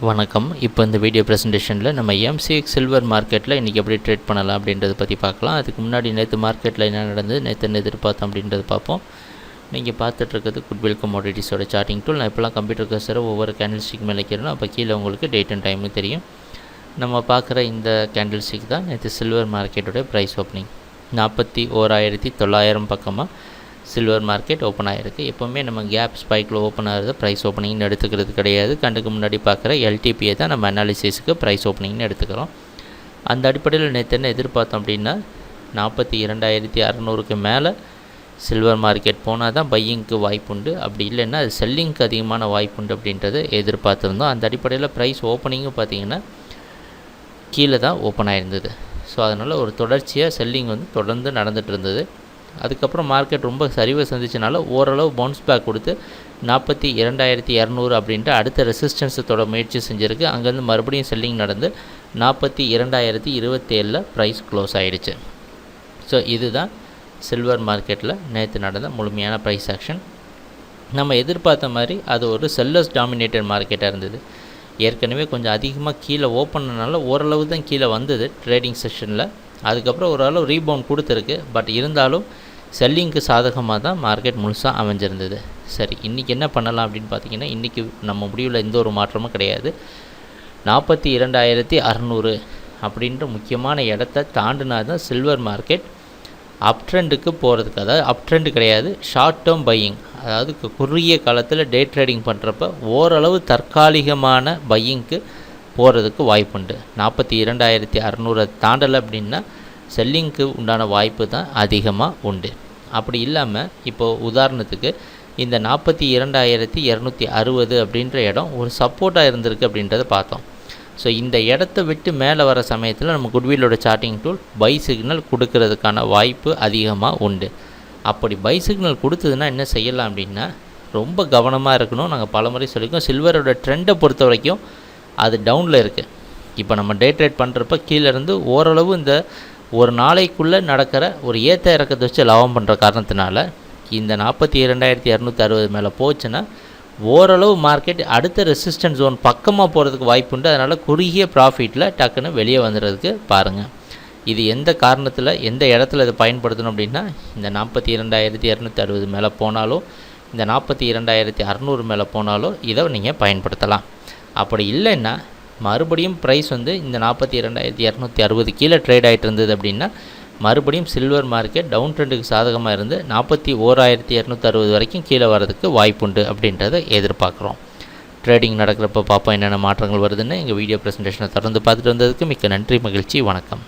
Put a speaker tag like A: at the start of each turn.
A: வணக்கம். இப்போ இந்த வீடியோ ப்ரெசன்டேஷனில் நம்ம எம்சிஎக்ஸ் சில்வர் மார்க்கெட்டில் இன்றைக்கி எப்படி ட்ரேட் பண்ணலாம் அப்படின்றத பற்றி பார்க்கலாம். அதுக்கு முன்னாடி நேற்று மார்க்கெட்டில் என்ன நடந்தது, நேற்று என்ன எதிர்பார்த்தோம் அப்படின்றத பார்ப்போம். நீங்கள் பார்த்துட்ருக்கிறது குட்வில் கமோடிட்டிஸோட சார்ட்டிங் டூல். நான் இப்போலாம் கம்ப்யூட்டர் கர்சரை ஒவ்வொரு கேண்டில் ஸ்டிக் மேலே வைக்கிறேனோ அப்போ கீழே உங்களுக்கு டேட் அண்ட் டைமும் தெரியும். நம்ம பார்க்குற இந்த கேண்டில் ஸ்டிக் தான் நேற்று சில்வர் மார்க்கெட்டோட ப்ரைஸ் ஓப்பனிங். 41,900 பக்கமாக சில்வர் மார்க்கெட் ஓப்பன் ஆகிருக்கு. எப்போவுமே நம்ம கேப் ஸ்பைக்கில் ஓப்பன் ஆகிறது ப்ரைஸ் ஓப்பனிங்னு எடுத்துக்கிறது கிடையாது. கண்டுக்கு முன்னாடி பார்க்குற எல்டிபியை தான் நம்ம அனாலிசிஸுக்கு ப்ரைஸ் ஓப்பனிங்னு எடுத்துக்கிறோம். அந்த அடிப்படையில் நேற்று என்ன எதிர்பார்த்தோம் அப்படின்னா 42,600க்கு மேலே சில்வர் மார்க்கெட் போனால் தான் பையிங்க்கு வாய்ப்புண்டு, அப்படி இல்லைன்னா அது செல்லிங்க்கு அதிகமான வாய்ப்புண்டு அப்படின்றத எதிர்பார்த்துருந்தோம். அந்த அடிப்படையில் ப்ரைஸ் ஓப்பனிங்கும் பார்த்திங்கன்னா கீழே தான் ஓப்பன் ஆகிருந்தது. ஸோ அதனால் ஒரு தொடர்ச்சியாக செல்லிங் தொடர்ந்து நடந்துகிட்டு இருந்தது. அதுக்கப்புறம் மார்க்கெட் ரொம்ப சரிவை சந்திச்சனால ஓரளவு பவுன்ஸ் பேக் கொடுத்து 42,200 அப்படின்ட்டு அடுத்த ரெசிஸ்டன்ஸை தொட முயற்சி செஞ்சுருக்கு. அங்கேருந்து மறுபடியும் செல்லிங் நடந்து 42,027 ப்ரைஸ் க்ளோஸ் ஆகிடுச்சு. ஸோ இதுதான் சில்வர் மார்க்கெட்டில் நேற்று நடந்த முழுமையான ப்ரைஸ் ஆக்ஷன். நம்ம எதிர்பார்த்த மாதிரி அது ஒரு செல்லர்ஸ் டாமினேட்டட் மார்க்கெட்டாக இருந்தது. ஏற்கனவே கொஞ்சம் அதிகமாக கீழே ஓப்பன்னால ஓரளவு தான் கீழே வந்தது ட்ரேடிங் செஷனில். அதுக்கப்புறம் ஓரளவு ரீபவுண்ட் கொடுத்துருக்கு. பட் இருந்தாலும் செல்லிங்க்கு சாதகமாக தான் மார்க்கெட் முழுசாக அமைஞ்சிருந்தது. சரி, இன்றைக்கி என்ன பண்ணலாம் அப்படின்னு பார்த்தீங்கன்னா, இன்றைக்கி நம்ம முடிவில் எந்த ஒரு மாற்றமும் கிடையாது. 42,600 அப்படின்ற முக்கியமான இடத்த தாண்டினா தான் சில்வர் மார்க்கெட் அப் ட்ரெண்டுக்கு போகிறதுக்கு, அதாவது அப் ட்ரெண்டு கிடையாது, ஷார்ட் டேர்ம் பையிங், அதாவது குறுகிய காலத்தில் டே ட்ரேடிங் பண்ணுறப்ப ஓரளவு தற்காலிகமான பையிங்க்கு போகிறதுக்கு வாய்ப்புண்டு. 42,600 தாண்டலை அப்படின்னா செல்லிங்க்கு உண்டான வாய்ப்பு தான் அதிகமாக உண்டு. அப்படி இல்லாமல் இப்போது உதாரணத்துக்கு இந்த 42,260 அப்படின்ற இடம் ஒரு சப்போர்ட்டாக இருந்திருக்கு அப்படின்றத பார்த்தோம். ஸோ இந்த இடத்த விட்டு மேலே வர சமயத்தில் நம்ம குட்வில்லோட சார்ட்டிங் டூல் பை சிக்னல் கொடுக்கறதுக்கான வாய்ப்பு அதிகமாக உண்டு. அப்படி பை சிக்னல் கொடுத்ததுன்னா என்ன செய்யலாம் அப்படின்னா, ரொம்ப கவனமாக இருக்கணும். நாங்கள் பலமுறை சொல்லியிருக்கோம், சில்வரோட ட்ரெண்டை பொறுத்த வரைக்கும் அது டவுனில் இருக்குது. இப்போ நம்ம டே ட்ரேட் பண்ணுறப்ப கீழேருந்து ஓரளவு இந்த ஒரு நாளைக்குள்ளே நடக்கிற ஒரு ஏற்ற இறக்கத்தை வச்சு லாபம் பண்ணுற காரணத்தினால இந்த 42,260 மேலே போச்சுன்னா ஓரளவு மார்க்கெட் அடுத்த ரெசிஸ்டன்ஸ் ஜோன் பக்கமாக போகிறதுக்கு வாய்ப்புண்டு. அதனால் குறுகிய ப்ராஃபிட்டில் டக்குன்னு வெளியே வந்துடுறதுக்கு பாருங்கள். இது எந்த காரணத்தில் எந்த இடத்துல இதை பயன்படுத்தணும் அப்படின்னா, இந்த 42,260 மேலே போனாலோ இந்த 42,600 மேலே போனாலோ இதை நீங்கள் பயன்படுத்தலாம். அப்படி இல்லைன்னா மறுபடியும் ப்ரைஸ் இந்த 42,260 கீழே ட்ரேட் ஆகிட்டு இருந்தது அப்படின்னா மறுபடியும் சில்வர் மார்க்கெட் டவுன் ட்ரெண்டுக்கு சாதகமாக இருந்து 41,260 வரைக்கும் கீழே வரதுக்கு வாய்ப்புண்டு அப்படின்றத எதிர்பார்க்குறோம். ட்ரேடிங் நடக்கிறப்ப பார்ப்போம் என்னென்ன மாற்றங்கள் வருதுன்னு. எங்கள் வீடியோ ப்ரெசன்டேஷனை தொடர்ந்து பார்த்துட்டு வந்ததுக்கு மிக்க நன்றி, மகிழ்ச்சி, வணக்கம்.